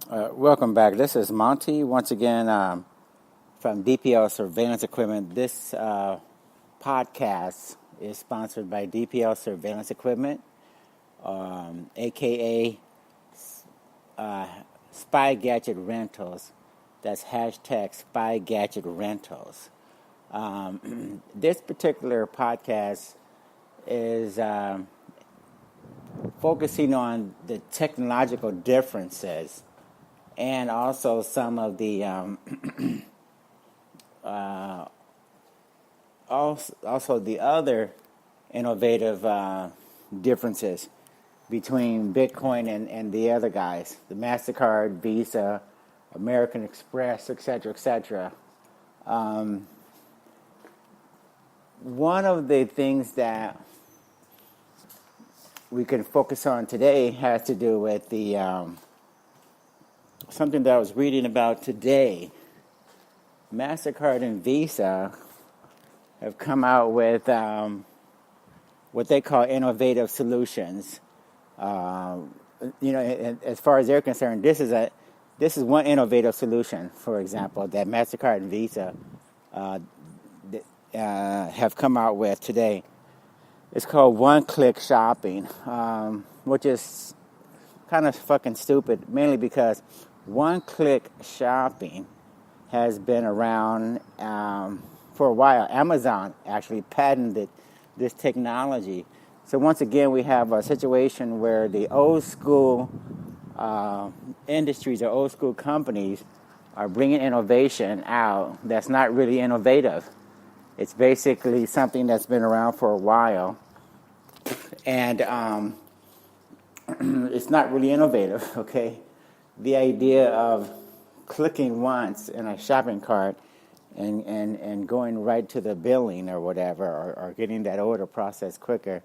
Welcome back. This is Monty once again from DPL Surveillance Equipment. This podcast is sponsored by DPL Surveillance Equipment, aka Spy Gadget Rentals. That's hashtag Spy Gadget Rentals. This particular podcast is focusing on the technological differences and also some of the also the other innovative differences between Bitcoin and the other guys, the Mastercard, Visa, American Express, etc., etc. One of the things that we can focus on today has to do with the something that I was reading about today. Mastercard and Visa have come out with what they call innovative solutions. As far as they're concerned, this is one innovative solution. For example, that Mastercard and Visa have come out with today. It's called one-click shopping, which is kind of fucking stupid, mainly because one-click shopping has been around for a while. Amazon actually patented this technology. So once again, we have a situation where the old school industries or old school companies are bringing innovation out that's not really innovative. It's basically something that's been around for a while, and it's not really innovative, okay? The idea of clicking once in a shopping cart and going right to the billing or whatever, or getting that order processed quicker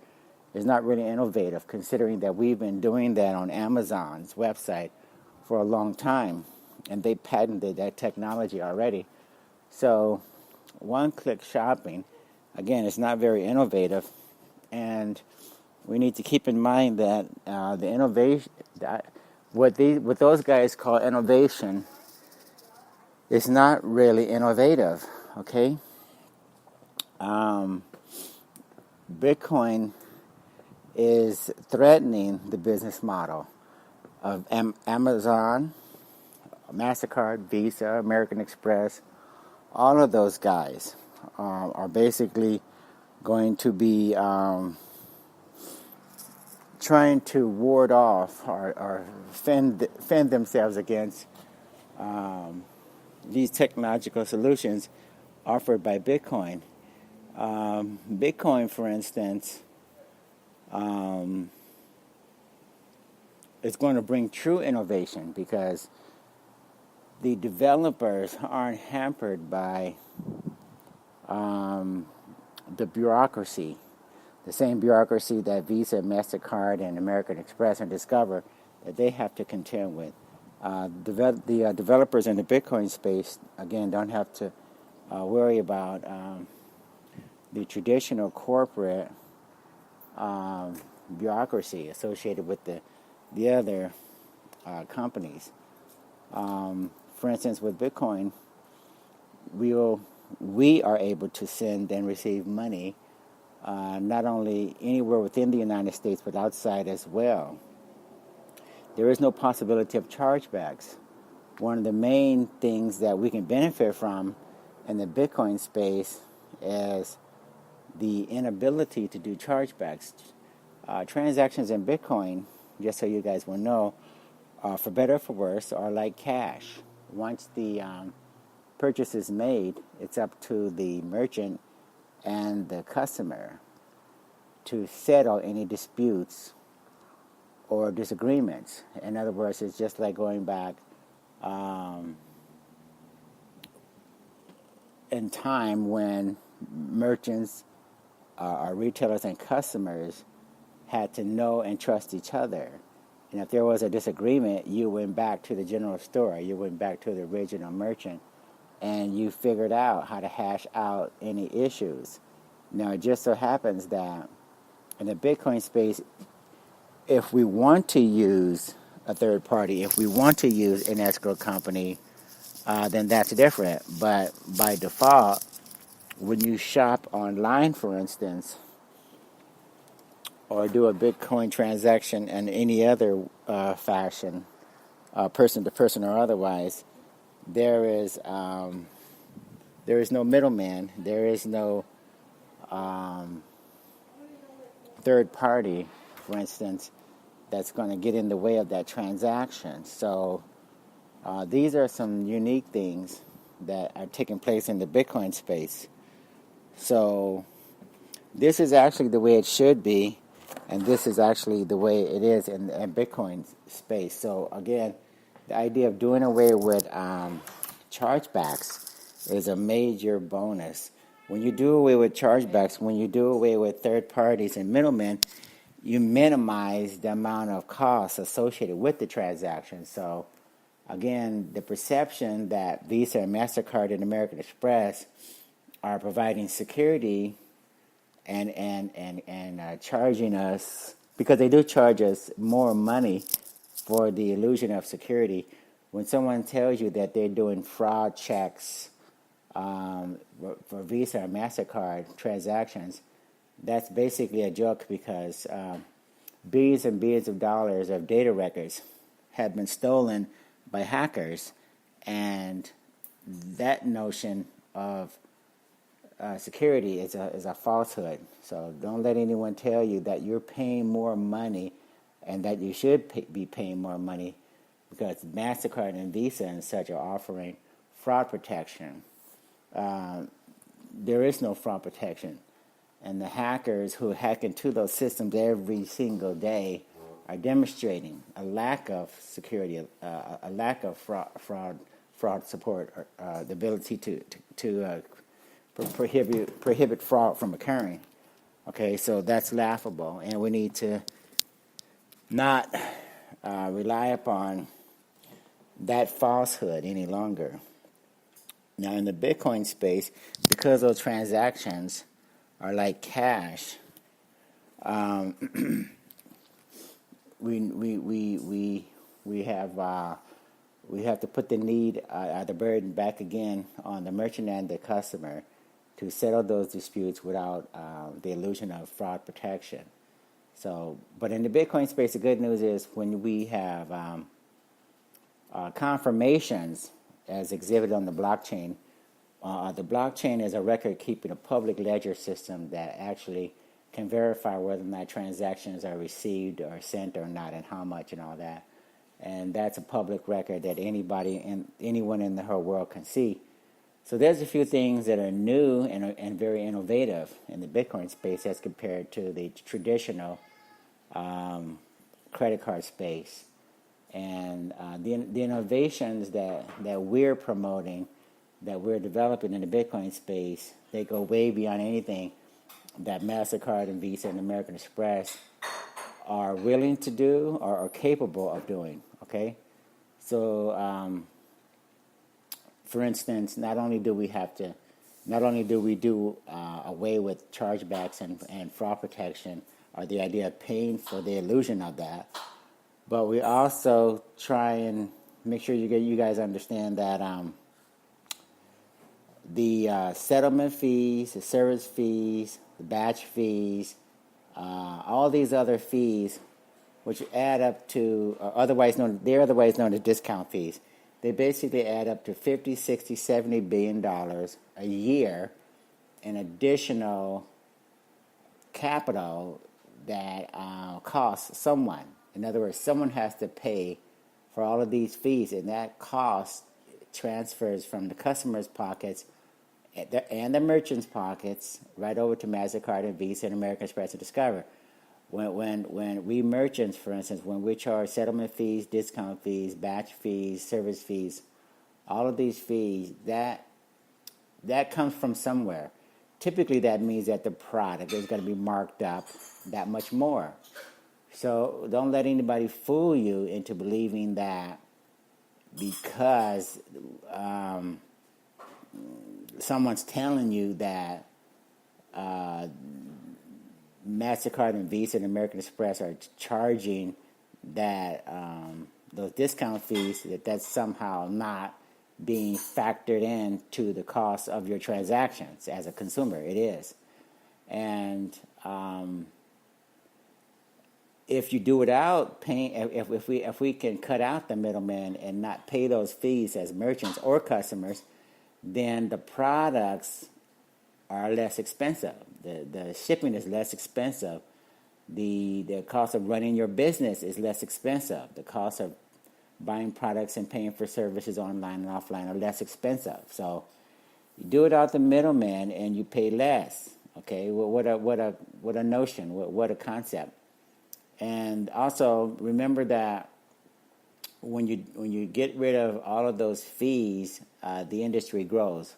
is not really innovative, considering that we've been doing that on Amazon's website for a long time, and they patented that technology already. So one-click shopping, again, is not very innovative, and we need to keep in mind that the innovation, what those guys call innovation, is not really innovative. Okay, Bitcoin is threatening the business model of Amazon, Mastercard, Visa, American Express. All of those guys are basically going to be trying to ward off or fend themselves against these technological solutions offered by Bitcoin. Bitcoin, for instance, is going to bring true innovation because the developers aren't hampered by the bureaucracy, the same bureaucracy that Visa, MasterCard, and American Express and Discover that they have to contend with. The developers in the Bitcoin space, again, don't have to worry about the traditional corporate bureaucracy associated with the other companies. For instance, with Bitcoin, we are able to send and receive money not only anywhere within the United States, but outside as well. There is no possibility of chargebacks. One of the main things that we can benefit from in the Bitcoin space is the inability to do chargebacks. Transactions in Bitcoin, just so you guys will know, for better or for worse, are like cash. Once the purchase is made, it's up to the merchant and the customer to settle any disputes or disagreements. In other words, it's just like going back in time when merchants, retailers, and customers had to know and trust each other. And if there was a disagreement, you went back to the general store, you went back to the original merchant, and you figured out how to hash out any issues. Now, it just so happens that in the Bitcoin space, if we want to use a third party. If we want to use an escrow company, then that's different. But by default, when you shop online, for instance, or do a Bitcoin transaction in any other fashion, person to person or otherwise, there is no middleman. There is no third party, for instance, that's going to get in the way of that transaction. So these are some unique things that are taking place in the Bitcoin space. So this is actually the way it should be, and this is actually the way it is in Bitcoin space. So again, the idea of doing away with chargebacks is a major bonus. When you do away with chargebacks, when you do away with third parties and middlemen, you minimize the amount of costs associated with the transaction. So again, the perception that Visa and Mastercard and American Express are providing security and charging us, because they do charge us more money for the illusion of security. When someone tells you that they're doing fraud checks for Visa or MasterCard transactions, that's basically a joke, because billions and billions of dollars of data records have been stolen by hackers, and that notion of security is a falsehood. So don't let anyone tell you that you're paying more money and that you should be paying more money, because MasterCard and Visa and such are offering fraud protection. There is no fraud protection. And the hackers who hack into those systems every single day are demonstrating a lack of security, a lack of fraud support, or the ability to prohibit fraud from occurring. Okay, so that's laughable, and we need to not rely upon that falsehood any longer. Now, in the Bitcoin space, because those transactions are like cash, we have to put the burden back again on the merchant and the customer to settle those disputes without the illusion of fraud protection. So, but in the Bitcoin space, the good news is when we have confirmations as exhibited on the blockchain. The blockchain is a record-keeping, a public ledger system that actually can verify whether or not transactions are received or sent or not, and how much and all that. And that's a public record that anyone in the whole world can see. So there's a few things that are new and very innovative in the Bitcoin space as compared to the traditional credit card space. And the innovations that we're promoting, that we're developing in the Bitcoin space, they go way beyond anything that MasterCard and Visa and American Express are willing to do or are capable of doing, okay? So, for instance, not only do we do away with chargebacks and fraud protection, or the idea of paying for the illusion of that, but we also try and make sure you guys understand that the settlement fees, the service fees, the batch fees, all these other fees, which add up to, they're otherwise known as discount fees. They basically add up to $50, $60, $70 billion a year in additional capital that costs someone. In other words, someone has to pay for all of these fees, and that cost transfers from the customer's pockets and the merchant's pockets right over to MasterCard and Visa and American Express and Discover. When we merchants, for instance, when we charge settlement fees, discount fees, batch fees, service fees, all of these fees, that comes from somewhere. Typically, that means that the product is going to be marked up that much more. So don't let anybody fool you into believing that because someone's telling you that MasterCard and Visa and American Express are charging that those discount fees, that's somehow not being factored into the cost of your transactions as a consumer. It is. And if you do without paying, if we can cut out the middleman and not pay those fees as merchants or customers, then the products are less expensive. The shipping is less expensive. The cost of running your business is less expensive. The cost of buying products and paying for services online and offline are less expensive. So you do it without the middleman and you pay less. Okay, well, what a notion, what a concept. And also remember that when you get rid of all of those fees, the industry grows.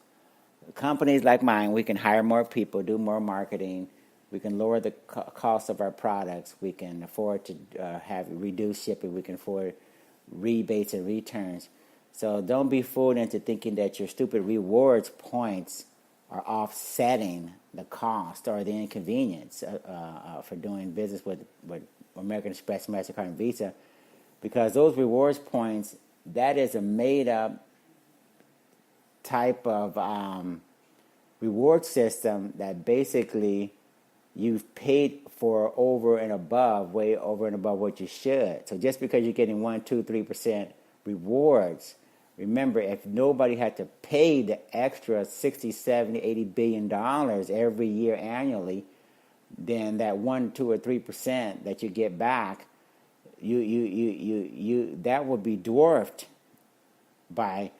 Companies like mine, we can hire more people, do more marketing. We can lower the cost of our products. We can afford to have reduced shipping. We can afford rebates and returns. So don't be fooled into thinking that your stupid rewards points are offsetting the cost or the inconvenience for doing business with American Express, Mastercard, and Visa, because those rewards points, that is a made-up type of reward system that basically you've paid for over and above, way over and above what you should. So just because you're getting 1, 2, 3% rewards, remember, if nobody had to pay the extra 60, 70, 80 billion dollars every year annually, then that 1, 2, or 3% that you get back, you that would be dwarfed by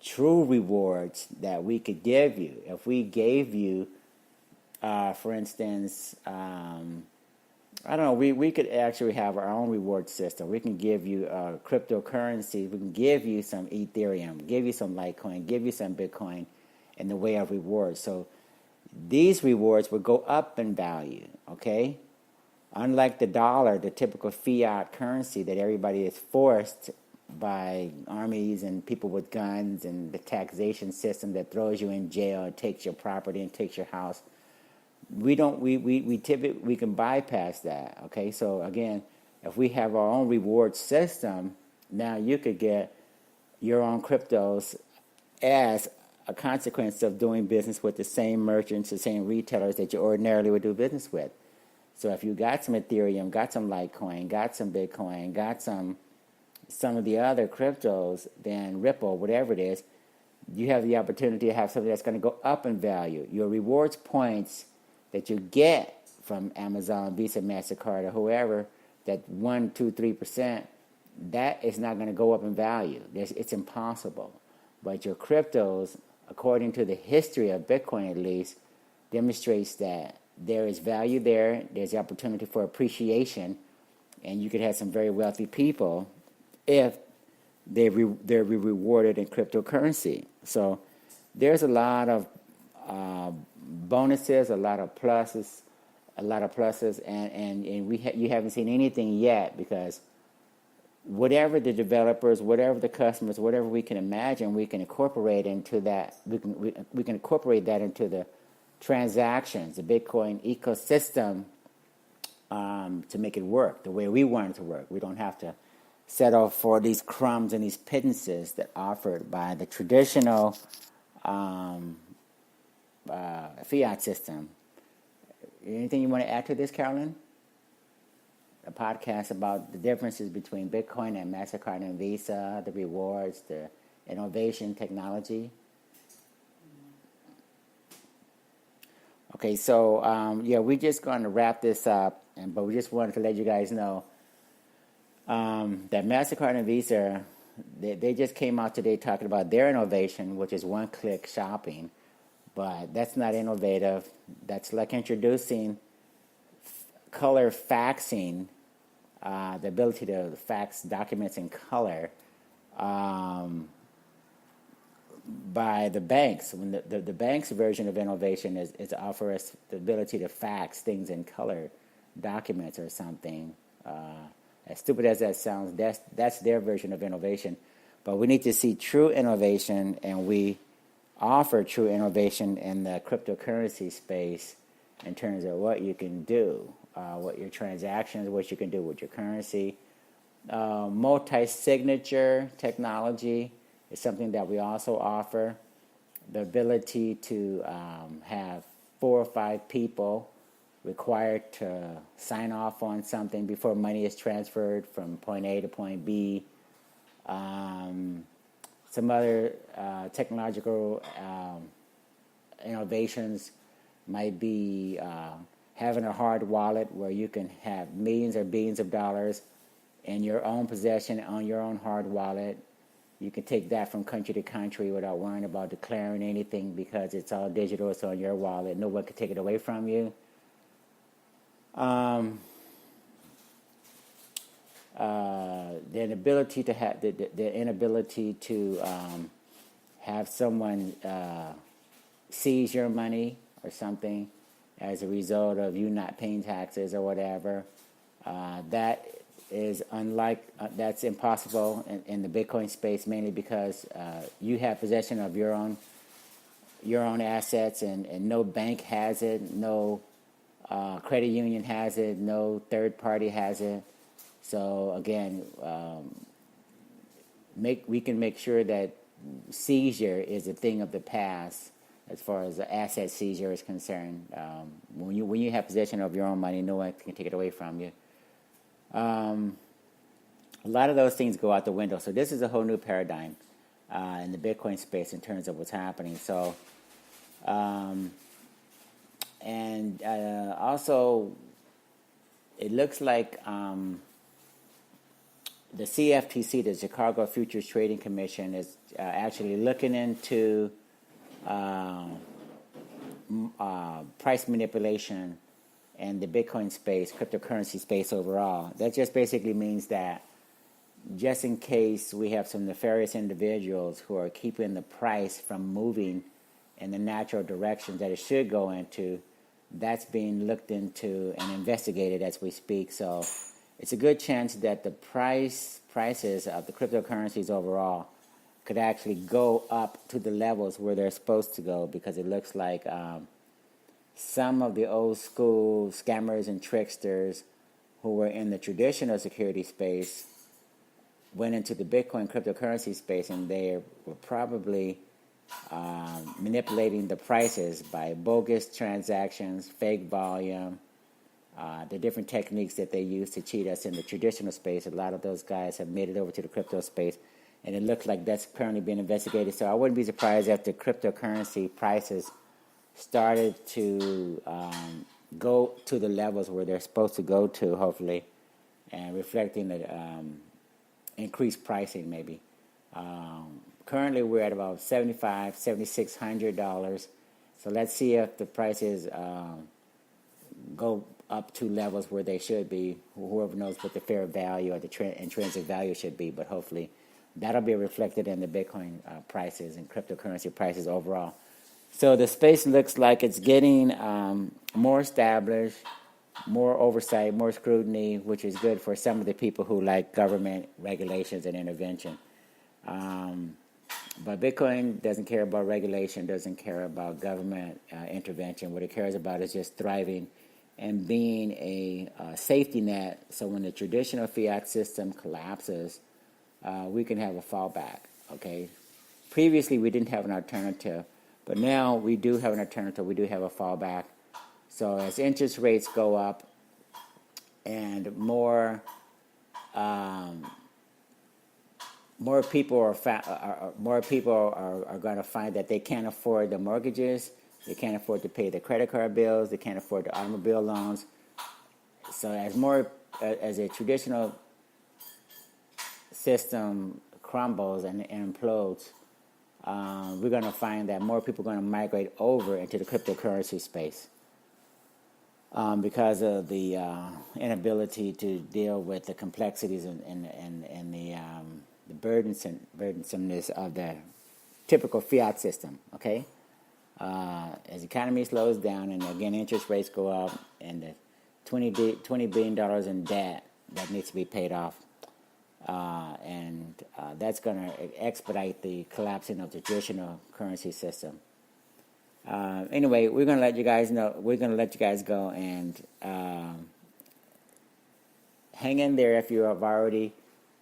true rewards that we could give you. If we gave you, for instance, I don't know, we could actually have our own reward system. We can give you cryptocurrency. We can give you some Ethereum, give you some Litecoin, give you some Bitcoin in the way of rewards. So these rewards will go up in value, okay? Unlike the dollar, the typical fiat currency that everybody is forced by armies and people with guns and the taxation system that throws you in jail and takes your property and takes your house. We can bypass that, okay? So again, if we have our own reward system, now you could get your own cryptos as a consequence of doing business with the same merchants, the same retailers that you ordinarily would do business with. So if you got some Ethereum, got some Litecoin, got some Bitcoin, got some of the other cryptos, then Ripple, whatever it is, you have the opportunity to have something that's going to go up in value. Your rewards points that you get from Amazon, Visa, MasterCard, or whoever, that 1, 2, 3%, that is not going to go up in value. It's impossible. But your cryptos, according to the history of Bitcoin at least, demonstrates that there is value there, there's the opportunity for appreciation, and you could have some very wealthy people if they're rewarded in cryptocurrency. So there's a lot of bonuses, a lot of pluses, and you haven't seen anything yet, because whatever the developers, whatever the customers, whatever we can imagine, we can incorporate into that. We can incorporate that into the transactions, the Bitcoin ecosystem, to make it work the way we want it to work. We don't have to settle for these crumbs and these pittances that are offered by the traditional fiat system. Anything you want to add to this, Carolyn? A podcast about the differences between Bitcoin and Mastercard and Visa, the rewards, the innovation, technology. Okay, so we're just going to wrap this up, but we just wanted to let you guys know that Mastercard and Visa, they just came out today talking about their innovation, which is one-click shopping, but that's not innovative. That's like introducing color faxing, the ability to fax documents in color, by the banks. When the bank's version of innovation is to offer us the ability to fax things in color, documents or something. As stupid as that sounds, that's their version of innovation. But we need to see true innovation, and we offer true innovation in the cryptocurrency space in terms of what you can do, what your transactions, what you can do with your currency, Multi-signature technology is something that we also offer. The ability to have 4 or 5 people required to sign off on something before money is transferred from point A to point B. Some other technological innovations might be having a hard wallet where you can have millions or billions of dollars in your own possession on your own hard wallet. You can take that from country to country without worrying about declaring anything because it's all digital. It's on your wallet. No one can take it away from you. The inability to have the inability to have someone seize your money or something as a result of you not paying taxes or whatever. That is that's impossible in the Bitcoin space, mainly because you have possession of your own assets, and no bank has it, no credit union has it, no third party has it. So again, we can make sure that seizure is a thing of the past as far as the asset seizure is concerned. When you have possession of your own money, no one can take it away from you. A lot of those things go out the window. So this is a whole new paradigm in the Bitcoin space in terms of what's happening. So, also, it looks like the CFTC, the Chicago Futures Trading Commission, is actually looking into price manipulation in the Bitcoin space, cryptocurrency space overall. That just basically means that just in case we have some nefarious individuals who are keeping the price from moving in the natural direction that it should go into, that's being looked into and investigated as we speak. So it's a good chance that the prices of the cryptocurrencies overall could actually go up to the levels where they're supposed to go, because it looks like some of the old school scammers and tricksters who were in the traditional security space went into the Bitcoin cryptocurrency space, and they were probably manipulating the prices by bogus transactions, fake volume, the different techniques that they use to cheat us in the traditional space. A lot of those guys have made it over to the crypto space, and it looks like that's currently being investigated. So I wouldn't be surprised if the cryptocurrency prices started to go to the levels where they're supposed to go to, hopefully, and reflecting the increased pricing maybe. Currently we're at about $7,500, $7,600. So let's see if the prices go up to levels where they should be. Whoever knows what the fair value or the intrinsic value should be, but hopefully that'll be reflected in the Bitcoin prices and cryptocurrency prices overall. So the space looks like it's getting more established, more oversight, more scrutiny, which is good for some of the people who like government regulations and intervention. But Bitcoin doesn't care about regulation, doesn't care about government intervention. What it cares about is just thriving and being a safety net, so when the traditional fiat system collapses, we can have a fallback, okay? Previously, we didn't have an alternative, but now we do have an alternative. We do have a fallback. So as interest rates go up and more people are going to find that they can't afford the mortgages, they can't afford to pay the credit card bills, they can't afford the automobile loans. So as a traditional system crumbles and implodes, we're going to find that more people are going to migrate over into the cryptocurrency space because of the inability to deal with the complexities and the burdensomeness of the typical fiat system, okay? As the economy slows down and, again, interest rates go up and the $20 billion in debt that needs to be paid off, and that's going to expedite the collapsing of the traditional currency system. Anyway, we're going to let you guys know. We're going to let you guys go and hang in there if you have already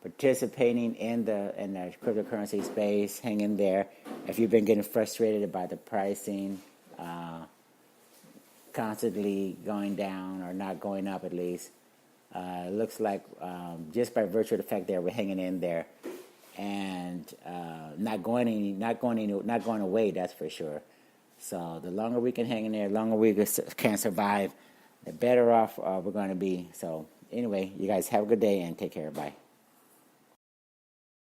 participating in the cryptocurrency space. Hang in there. If you've been getting frustrated by the pricing, constantly going down or not going up at least, it looks like just by virtue of the fact that we're hanging in there and not going away. That's for sure. So the longer we can hang in there, the longer we can survive, the better off we're going to be. So anyway, you guys have a good day and take care. Bye.